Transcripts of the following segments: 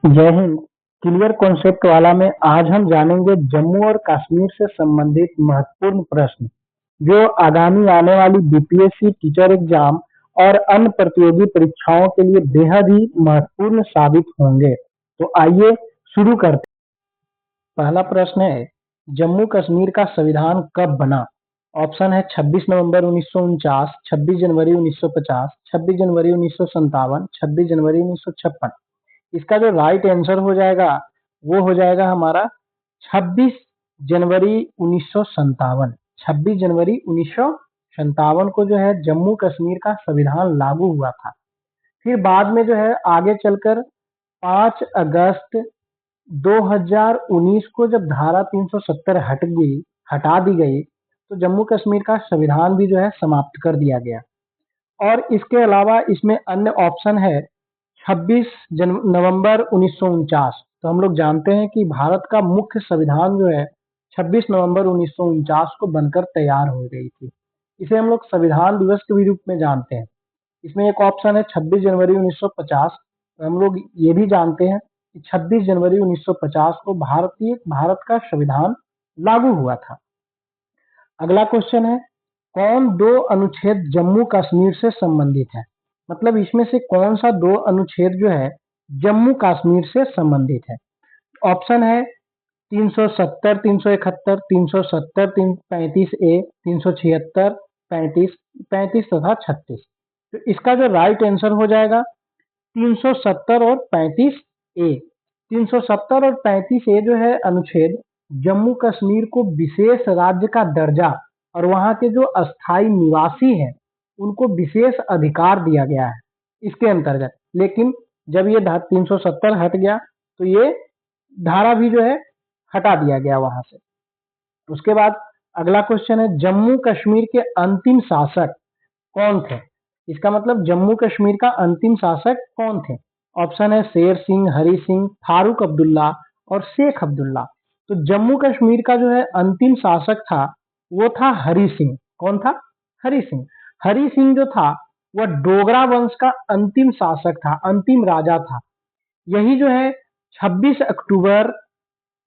जय Hind. Clear concept वाला में आज हम जानेंगे जम्मू और कश्मीर से संबंधित महत्वपूर्ण प्रश्न जो आगामी आने वाली बीपीएससी टीचर एग्जाम और अन्य प्रतियोगी परीक्षाओं के लिए बेहद ही महत्वपूर्ण साबित होंगे। तो आइए शुरू करते हैं। पहला प्रश्न है, जम्मू कश्मीर का संविधान कब बना? ऑप्शन है 26 नवंबर 1949, 26 जनवरी 1950, 26 जनवरी 1957, 26 जनवरी 1956। इसका जो राइट आंसर हो जाएगा वो हो जाएगा हमारा 26 जनवरी 1957। 26 जनवरी 1957 को जो है जम्मू कश्मीर का संविधान लागू हुआ था। फिर बाद में जो है आगे चलकर 5 अगस्त 2019 को जब धारा 370 हटा दी गई तो जम्मू कश्मीर का संविधान भी जो है समाप्त कर दिया गया। और इसके अलावा इसमें अन्य ऑप्शन है 26 नवंबर 1949। तो हम लोग जानते हैं कि भारत का मुख्य संविधान जो है 26 नवंबर 1949 को बनकर तैयार हो गई थी। इसे हम लोग संविधान दिवस के भी रूप में जानते हैं। इसमें एक ऑप्शन है 26 जनवरी 1950। तो हम लोग ये भी जानते हैं कि 26 जनवरी 1950 को भारत का संविधान लागू हुआ था। अगला क्वेश्चन है, कौन दो अनुच्छेद जम्मू कश्मीर से संबंधित है? मतलब इसमें से कौन सा दो अनुच्छेद जो है जम्मू कश्मीर से संबंधित है? ऑप्शन है 370, 371, 370, 35 ए, 376, 35, 35 तथा 36। तो इसका जो राइट आंसर हो जाएगा 370 और 35 ए। 370 और 35 ए जो है अनुच्छेद जम्मू कश्मीर को विशेष राज्य का दर्जा और वहां के जो अस्थायी निवासी हैं उनको विशेष अधिकार दिया गया है इसके अंतर्गत। लेकिन जब ये 370 हट गया तो ये धारा भी जो है हटा दिया गया वहां से। उसके बाद अगला क्वेश्चन है, जम्मू कश्मीर के अंतिम शासक कौन थे? इसका मतलब जम्मू कश्मीर का अंतिम शासक कौन थे? ऑप्शन है शेर सिंह, हरि सिंह, फारूक अब्दुल्ला और शेख अब्दुल्ला। तो जम्मू कश्मीर का जो है अंतिम शासक था वो था हरि सिंह। कौन था? हरि सिंह। हरि सिंह जो था वह डोगरा वंश का अंतिम शासक था, अंतिम राजा था। यही जो है 26 अक्टूबर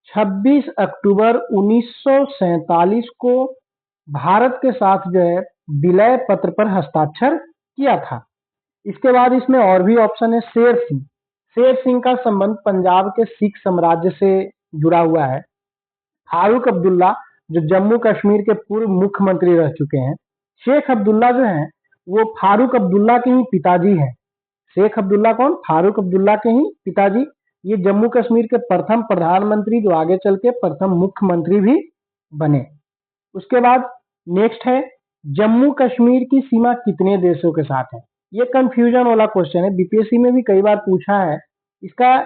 26 अक्टूबर 1947 को भारत के साथ जो है विलय पत्र पर हस्ताक्षर किया था। इसके बाद इसमें और भी ऑप्शन है शेर सिंह। शेर सिंह का संबंध पंजाब के सिख साम्राज्य से जुड़ा हुआ है। फारूक अब्दुल्ला जो जम्मू कश्मीर के पूर्व मुख्यमंत्री रह चुके हैं। शेख अब्दुल्ला जो हैं वो फारूक अब्दुल्ला के ही पिताजी हैं। शेख अब्दुल्ला कौन? फारूक अब्दुल्ला के ही पिताजी। ये जम्मू कश्मीर के प्रथम प्रधानमंत्री जो आगे चल के प्रथम मुख्यमंत्री भी बने। उसके बाद नेक्स्ट है, जम्मू कश्मीर की सीमा कितने देशों के साथ है? ये कंफ्यूजन वाला क्वेश्चन है, बीपीएससी में भी कई बार पूछा है। इसका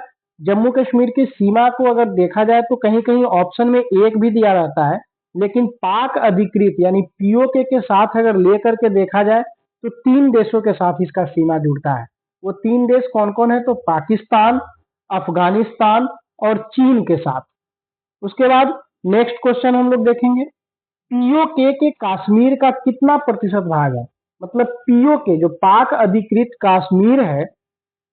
जम्मू कश्मीर की सीमा को अगर देखा जाए तो कहीं कहीं ऑप्शन में एक भी दिया रहता है, लेकिन पाक अधिकृत यानी पीओके के साथ अगर लेकर के देखा जाए तो 3 देशों के साथ इसका सीमा जुड़ता है। वो 3 देश कौन कौन है? तो पाकिस्तान, अफगानिस्तान और चीन के साथ। उसके बाद नेक्स्ट क्वेश्चन हम लोग देखेंगे, पीओके के कश्मीर का कितना प्रतिशत भाग है? मतलब पीओके जो पाक अधिकृत कश्मीर है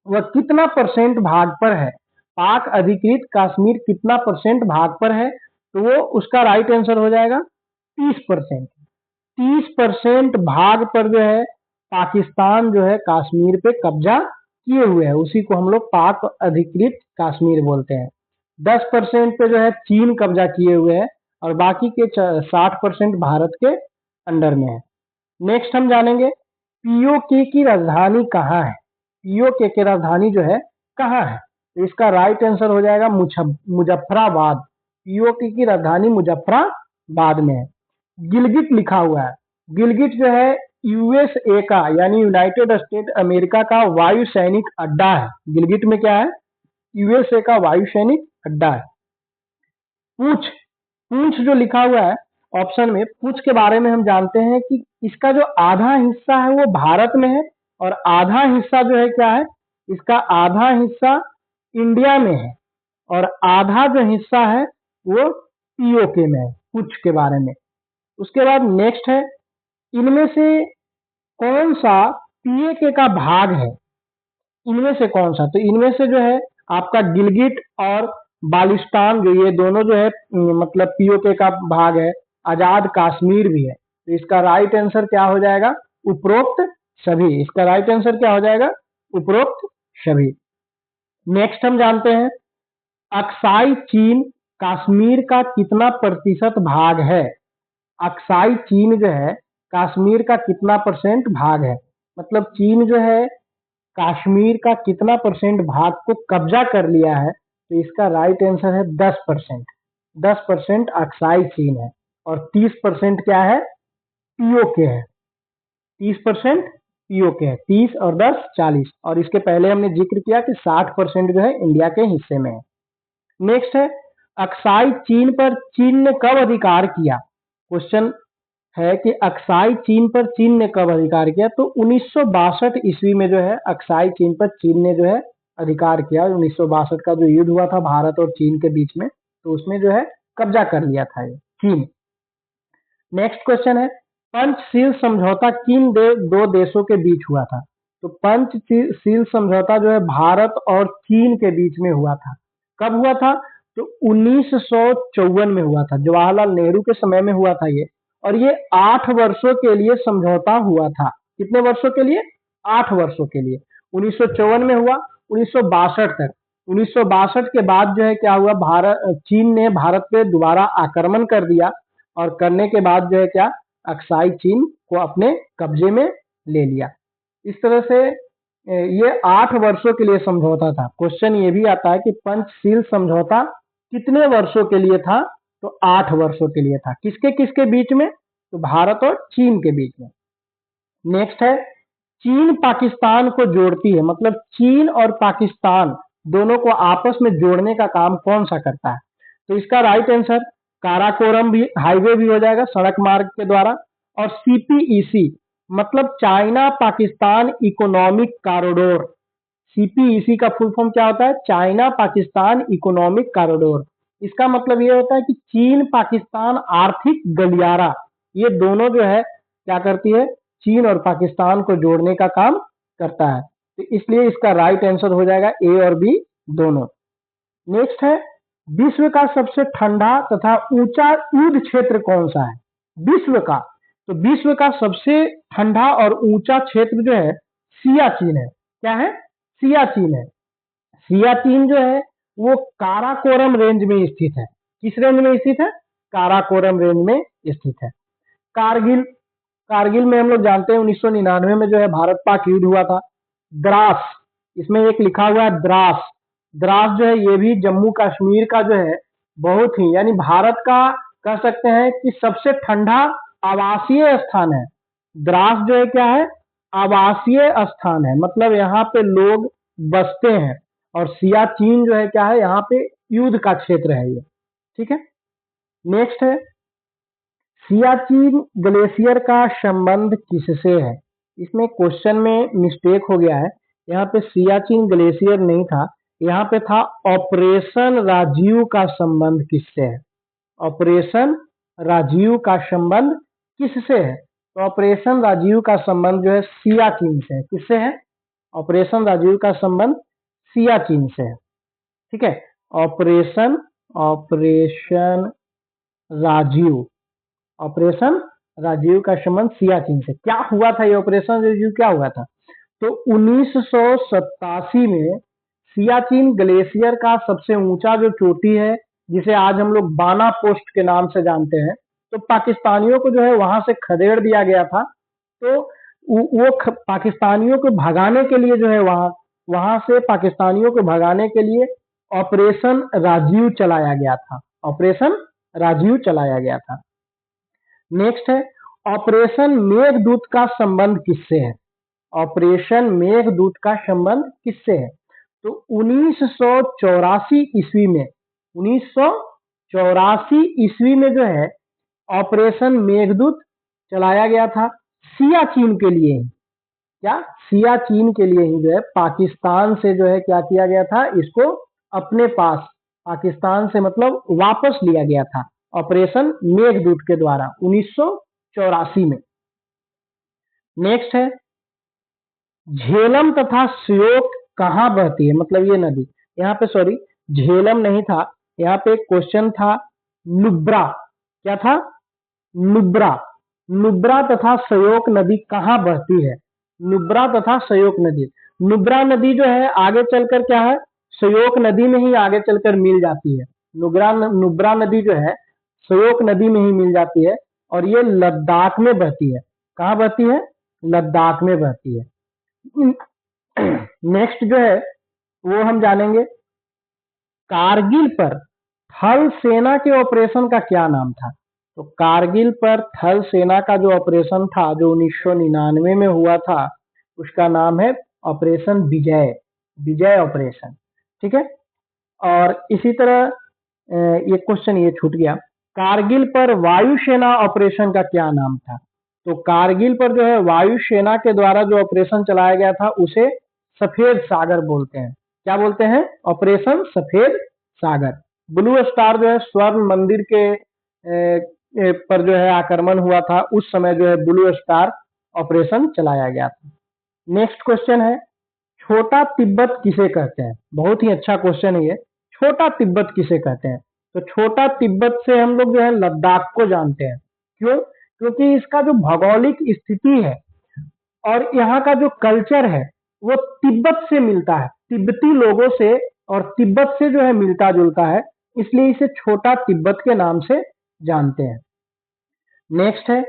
वह कितना परसेंट भाग पर है? पाक अधिकृत कश्मीर कितना परसेंट भाग पर है? तो वो उसका राइट आंसर हो जाएगा 30%। 30% भाग पर जो है पाकिस्तान जो है कश्मीर पे कब्जा किए हुए है, उसी को हम लोग पाक अधिकृत कश्मीर बोलते हैं। 10% पे जो है चीन कब्जा किए हुए है और बाकी के 60% भारत के अंडर में है। नेक्स्ट हम जानेंगे पीओके की राजधानी कहाँ है? पीओके की राजधानी जो है कहाँ है? तो इसका राइट आंसर हो जाएगा मुजफ्फराबाद। पीओके की राजधानी मुजफ्फराबाद में है। गिलगिट लिखा हुआ है। गिलगिट जो है यूएसए का यानी यूनाइटेड स्टेट अमेरिका का वायु सैनिक अड्डा है। गिलगिट में क्या है? यूएसए का वायु सैनिक अड्डा है। पूंछ पूंछ जो लिखा हुआ है ऑप्शन में, पूंछ के बारे में हम जानते हैं कि इसका जो आधा हिस्सा है वो भारत में है और आधा हिस्सा जो है क्या है? इसका आधा हिस्सा इंडिया में है और आधा जो हिस्सा है वो पीओके में है, पूंछ के बारे में। उसके बाद नेक्स्ट है, इनमें से कौन सा पीओके का भाग है? इनमें से कौन सा? तो इनमें से जो है आपका गिलगिट और बाल्टिस्तान जो ये दोनों जो है मतलब पीओके का भाग है, आजाद कश्मीर भी है। तो इसका राइट आंसर क्या हो जाएगा? उपरोक्त सभी। इसका राइट आंसर क्या हो जाएगा? उपरोक्त सभी। नेक्स्ट हम जानते हैं अक्साई चीन कश्मीर का कितना प्रतिशत भाग है? अक्साई चीन जो है कश्मीर का कितना परसेंट भाग है? मतलब चीन जो है कश्मीर का कितना परसेंट भाग को कब्जा कर लिया है? तो इसका राइट आंसर है 10%। 10% अक्साई चीन है और 30% क्या है? पीओके है। 30% पीओके है। 30 और 10 40। और इसके पहले हमने जिक्र किया कि 60% जो है इंडिया के हिस्से में है। नेक्स्ट है अक्साई चीन पर चीन ने कब अधिकार किया? क्वेश्चन है कि अक्साई चीन पर चीन ने कब अधिकार किया? तो 1962 ईस्वी में जो है अक्साई चीन पर चीन ने जो है अधिकार किया। 1962 का जो युद्ध हुआ था भारत और चीन के बीच में, तो उसमें जो है कब्जा कर लिया था ये चीन। नेक्स्ट क्वेश्चन है पंचशील समझौता किन दो देशों के बीच हुआ था? तो पंचशील समझौता जो है भारत और चीन के बीच में हुआ था। कब हुआ था? तो 1954 में हुआ था। जवाहरलाल नेहरू के समय में हुआ था ये। और ये 8 वर्षों के लिए समझौता हुआ था। कितने वर्षों के लिए? 8 वर्षों के लिए। 1954 में हुआ 1962 तक। 1962 के बाद जो है क्या हुआ? चीन ने भारत पे दोबारा आक्रमण कर दिया और करने के बाद जो है क्या अक्साई चीन को अपने कब्जे में ले लिया। इस तरह से ये 8 वर्षों के लिए समझौता था। क्वेश्चन ये भी आता है कि पंचशील समझौता कितने वर्षों के लिए था? तो 8 वर्षों के लिए था। किसके किसके बीच में? तो भारत और चीन के बीच में। नेक्स्ट है चीन पाकिस्तान को जोड़ती है, मतलब चीन और पाकिस्तान दोनों को आपस में जोड़ने का काम कौन सा करता है? तो इसका राइट आंसर काराकोरम भी हाईवे भी हो जाएगा सड़क मार्ग के द्वारा। और सीपीईसी मतलब China Pakistan economic corridor. CPEC का फुल फॉर्म क्या होता है? China Pakistan economic corridor. इसका मतलब ये होता है कि चीन पाकिस्तान आर्थिक गलियारा ये दोनों जो है क्या करती है? चीन और पाकिस्तान को जोड़ने का काम करता है। तो इसलिए इसका राइट आंसर हो जाएगा ए और बी दोनों। नेक्स्ट है विश्व का सबसे ठंडा तथा ऊंचा युद्ध क्षेत्र कौन सा है? विश्व का, तो विश्व का सबसे ठंडा और ऊंचा क्षेत्र जो है सियाचिन है। क्या है? सियाचिन है। सियाचिन जो है वो काराकोरम रेंज में स्थित है। किस रेंज में स्थित है? काराकोरम रेंज में स्थित है। कारगिल, कारगिल में हम लोग जानते हैं 1999 में जो है भारत पाक युद्ध हुआ था। द्रास, इसमें एक लिखा हुआ है द्रास। द्रास जो है ये भी जम्मू कश्मीर का जो है बहुत ही यानी भारत का कह सकते हैं कि सबसे ठंडा आवासीय स्थान है। द्रास जो है क्या है? आवासीय स्थान है, मतलब यहाँ पे लोग बसते हैं। और सियाचिन जो है क्या है? यहाँ पे युद्ध का क्षेत्र है ये। ठीक है। नेक्स्ट है सियाचिन ग्लेशियर का संबंध किससे है? इसमें क्वेश्चन में मिस्टेक हो गया है। यहाँ पे सियाचिन ग्लेशियर नहीं था, यहाँ पे था ऑपरेशन राजीव का संबंध किससे है? ऑपरेशन राजीव का संबंध किससे है? तो ऑपरेशन राजीव का संबंध जो है सियाचिन से है। किससे है? ऑपरेशन राजीव का संबंध सियाचिन से है। ठीक है। Operation operation Rajiv operation Rajiv का संबंध सियाचिन से। क्या हुआ था? ये ऑपरेशन राजीव क्या हुआ था? तो 1987 में सियाचिन ग्लेशियर का सबसे ऊंचा जो चोटी है जिसे आज हम लोग बाना पोस्ट के नाम से जानते हैं, तो पाकिस्तानियों को जो है वहां से खदेड़ दिया गया था। तो पाकिस्तानियों को भगाने के लिए जो है वहां से पाकिस्तानियों को भगाने के लिए ऑपरेशन राजीव चलाया गया था। ऑपरेशन राजीव चलाया गया था। नेक्स्ट है ऑपरेशन मेघदूत का संबंध किससे है? ऑपरेशन मेघदूत का संबंध किससे है? तो 1984 ईस्वी में 1984 ईस्वी में जो है ऑपरेशन मेघदूत चलाया गया था सियाचिन के लिए ही। क्या? सियाचिन के लिए ही जो है पाकिस्तान से जो है क्या किया गया था? इसको अपने पास पाकिस्तान से मतलब वापस लिया गया था ऑपरेशन मेघदूत के द्वारा 1984 में। नेक्स्ट है झेलम तथा श्योक कहाँ बहती है? मतलब ये नदी यहाँ पे सॉरी झेलम नहीं था, यहाँ पे एक क्वेश्चन था नुब्रा। क्या था? नुब्रा। नुब्रा तथा सयोक नदी कहाँ बहती है? नुब्रा तथा सयोक नदी। नुब्रा नदी जो है आगे चलकर क्या है, सयोक नदी में ही आगे चलकर मिल जाती है। नुब्रा नदी जो है सयोक नदी में ही मिल जाती है और ये लद्दाख में बहती है। कहाँ बहती है? लद्दाख में बहती है। नेक्स्ट जो है वो हम जानेंगे, कारगिल पर थल सेना के ऑपरेशन का क्या नाम था? तो कारगिल पर थल सेना का जो ऑपरेशन था जो 1999 में हुआ था, उसका नाम है ऑपरेशन विजय। विजय ऑपरेशन। ठीक है। और इसी तरह ये क्वेश्चन ये छूट गया, कारगिल पर वायुसेना ऑपरेशन का क्या नाम था? तो कारगिल पर जो है वायुसेना के द्वारा जो ऑपरेशन चलाया गया था उसे सफेद सागर बोलते हैं। क्या बोलते हैं? ऑपरेशन सफेद सागर। ब्लू स्टार जो है स्वर्ण मंदिर के पर जो है आक्रमण हुआ था, उस समय जो है ब्लू स्टार ऑपरेशन चलाया गया था। नेक्स्ट क्वेश्चन है, छोटा तिब्बत किसे कहते हैं? बहुत ही अच्छा क्वेश्चन है ये। छोटा तिब्बत किसे कहते हैं? तो छोटा तिब्बत से हम लोग जो है लद्दाख को जानते हैं। क्यों? क्योंकि इसका जो भौगोलिक स्थिति है और यहाँ का जो कल्चर है वो तिब्बत से मिलता है, तिब्बती लोगों से और तिब्बत से जो है मिलता जुलता है, इसलिए इसे छोटा तिब्बत के नाम से जानते हैं। नेक्स्ट है,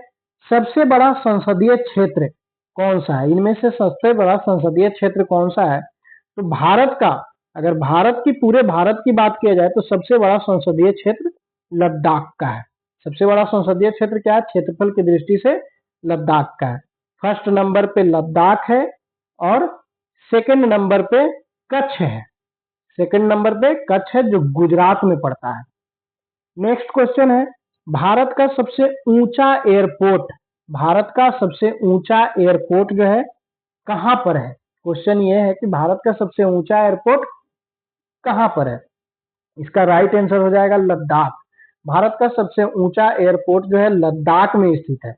सबसे बड़ा संसदीय क्षेत्र कौन सा है? इनमें से सबसे बड़ा संसदीय क्षेत्र कौन सा है? तो भारत का, अगर पूरे भारत की बात किया जाए तो सबसे बड़ा संसदीय क्षेत्र लद्दाख का है। सबसे बड़ा संसदीय क्षेत्र क्या है? क्षेत्रफल की दृष्टि से लद्दाख का है। फर्स्ट नंबर पे लद्दाख है और सेकंड नंबर पे कच्छ है। सेकंड नंबर पे कच्छ है जो गुजरात में पड़ता है। नेक्स्ट क्वेश्चन है, भारत का सबसे ऊंचा एयरपोर्ट, भारत का सबसे ऊंचा एयरपोर्ट जो है कहां पर है? क्वेश्चन ये है कि भारत का सबसे ऊंचा एयरपोर्ट कहां पर है? इसका राइट आंसर हो जाएगा लद्दाख। भारत का सबसे ऊंचा एयरपोर्ट जो है लद्दाख में स्थित है।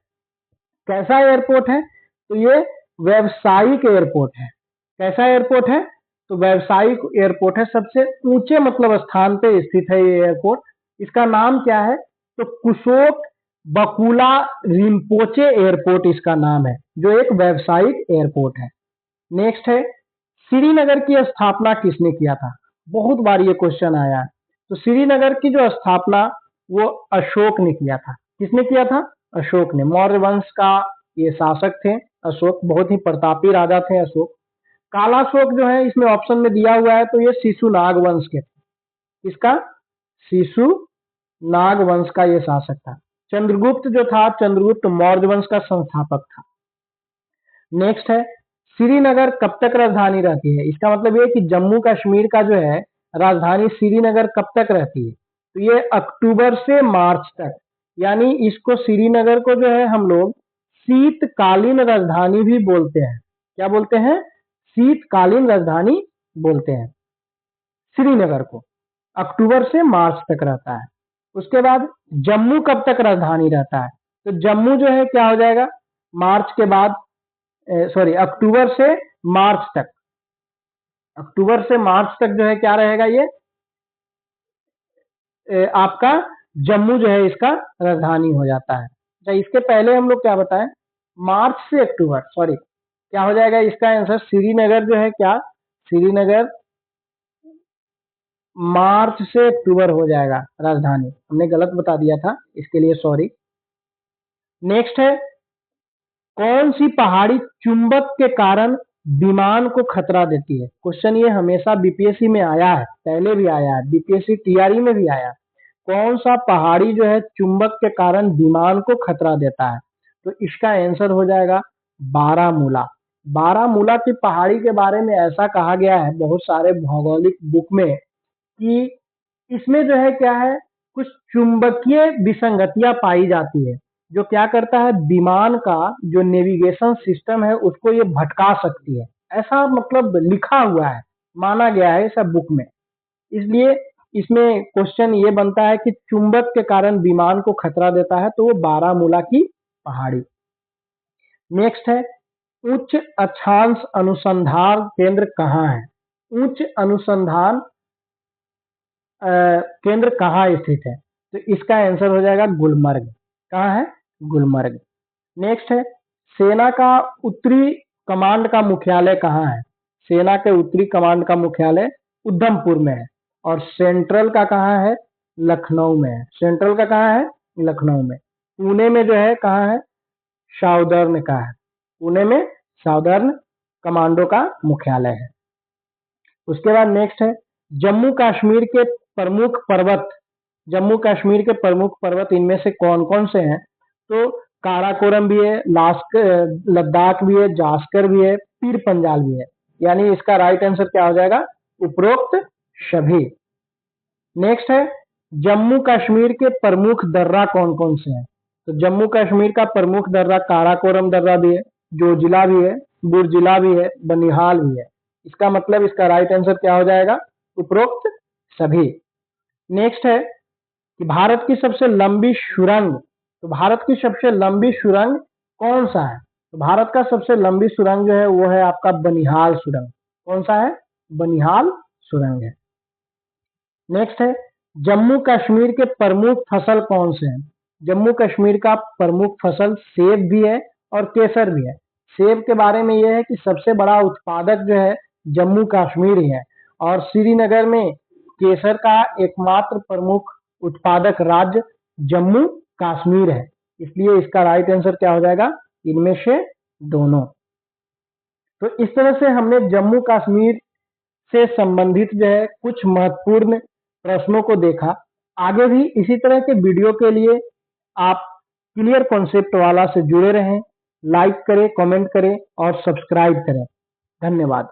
कैसा एयरपोर्ट है? तो ये व्यावसायिक एयरपोर्ट है। कैसा एयरपोर्ट है? तो व्यावसायिक एयरपोर्ट है। सबसे ऊंचे मतलब स्थान पे स्थित है ये एयरपोर्ट। इसका नाम क्या है? तो कुशोक बकुला रिम्पोचे एयरपोर्ट इसका नाम है, जो एक व्यावसायिक एयरपोर्ट है। नेक्स्ट है, श्रीनगर की स्थापना किसने किया था? बहुत बार ये क्वेश्चन आया है। तो श्रीनगर की जो स्थापना वो अशोक ने किया था। किसने किया था? अशोक ने। मौर्य वंश का ये शासक थे अशोक, बहुत ही प्रतापी राजा थे अशोक। कालाशोक जो है इसमें ऑप्शन में दिया हुआ है तो ये शिशुनाग वंश के थे। इसका शिशुनाग वंश का ये शासक था। चंद्रगुप्त जो था, चंद्रगुप्त मौर्य वंश का संस्थापक था। नेक्स्ट है, श्रीनगर कब तक राजधानी रहती है? इसका मतलब ये कि जम्मू कश्मीर का जो है राजधानी श्रीनगर कब तक रहती है? तो ये अक्टूबर से मार्च तक, यानी इसको श्रीनगर को जो है हम लोग शीतकालीन राजधानी भी बोलते हैं। क्या बोलते हैं? शीतकालीन राजधानी बोलते हैं श्रीनगर को। अक्टूबर से मार्च तक रहता है। उसके बाद जम्मू कब तक राजधानी रहता है? तो जम्मू जो है क्या हो जाएगा, मार्च के बाद, सॉरी अक्टूबर से मार्च तक, अक्टूबर से मार्च तक जो है क्या रहेगा ये आपका जम्मू जो है इसका राजधानी हो जाता है। अच्छा, इसके पहले हम लोग क्या बताएं, मार्च से अक्टूबर, सॉरी क्या हो जाएगा इसका आंसर? श्रीनगर जो है क्या, श्रीनगर मार्च से अक्टूबर हो जाएगा राजधानी। हमने गलत बता दिया था, इसके लिए सॉरी। नेक्स्ट है, कौन सी पहाड़ी चुंबक के कारण विमान को खतरा देती है? क्वेश्चन ये हमेशा बीपीएससी में आया है, पहले भी आया है, बीपीएससी टीआरई में भी आया। कौन सा पहाड़ी जो है चुंबक के कारण विमान को खतरा देता है? तो इसका आंसर हो जाएगा बारामूला। बारामूला की पहाड़ी के बारे में ऐसा कहा गया है बहुत सारे भौगोलिक बुक में कि इसमें जो है क्या है, कुछ चुंबकीय विसंगतियां पाई जाती है जो क्या करता है, विमान का जो नेविगेशन सिस्टम है उसको ये भटका सकती है। ऐसा मतलब लिखा हुआ है, माना गया है सब बुक में। इसलिए इसमें क्वेश्चन ये बनता है कि चुंबक के कारण विमान को खतरा देता है तो वो बारामूला की पहाड़ी। नेक्स्ट है, उच्च अक्षांश अनुसंधान केंद्र कहाँ है? उच्च अनुसंधान केंद्र कहाँ स्थित है? तो इसका आंसर हो जाएगा गुलमर्ग। कहाँ है? गुलमर्ग। नेक्स्ट है, सेना का उत्तरी कमांड का मुख्यालय कहाँ है? सेना के उत्तरी कमांड का मुख्यालय उधमपुर में है। और सेंट्रल का कहाँ है? लखनऊ में है। सेंट्रल का कहाँ है? लखनऊ में। पुणे में जो है कहाँ है? साउदर्न का है। पुणे में साउदर्न कमांडो का मुख्यालय है। उसके बाद नेक्स्ट है, जम्मू कश्मीर के प्रमुख पर्वत। जम्मू कश्मीर के प्रमुख पर्वत इनमें से कौन कौन से हैं? तो काराकोरम भी है, लद्दाख भी है, जास्कर भी है, पीर पंजाल भी है। यानी इसका राइट आंसर क्या हो जाएगा? उपरोक्त सभी। नेक्स्ट है, जम्मू कश्मीर के प्रमुख दर्रा कौन कौन से हैं? तो जम्मू कश्मीर का प्रमुख दर्रा काराकोरम दर्रा भी है, जोजिला भी है, बुर्जिला भी है, बनिहाल भी है। इसका मतलब इसका राइट आंसर क्या हो जाएगा? उपरोक्त सभी। नेक्स्ट है कि भारत की सबसे लंबी सुरंग। तो भारत की सबसे लंबी सुरंग कौन सा है? तो भारत का सबसे लंबी सुरंग जो है वो है आपका बनिहाल सुरंग। कौन सा है? बनिहाल सुरंग है। नेक्स्ट है, जम्मू कश्मीर के प्रमुख फसल कौन से हैं? जम्मू कश्मीर का प्रमुख फसल सेब भी है और केसर भी है। सेब के बारे में यह है कि सबसे बड़ा उत्पादक जो है जम्मू कश्मीर ही है, और श्रीनगर में केसर का एकमात्र प्रमुख उत्पादक राज्य जम्मू कश्मीर है। इसलिए इसका राइट आंसर क्या हो जाएगा? इनमें से दोनों। तो इस तरह से हमने जम्मू कश्मीर से संबंधित जो है कुछ महत्वपूर्ण प्रश्नों को देखा। आगे भी इसी तरह के वीडियो के लिए आप क्लियर कॉन्सेप्ट वाला से जुड़े रहें। लाइक करें, कमेंट करें और सब्सक्राइब करें। धन्यवाद।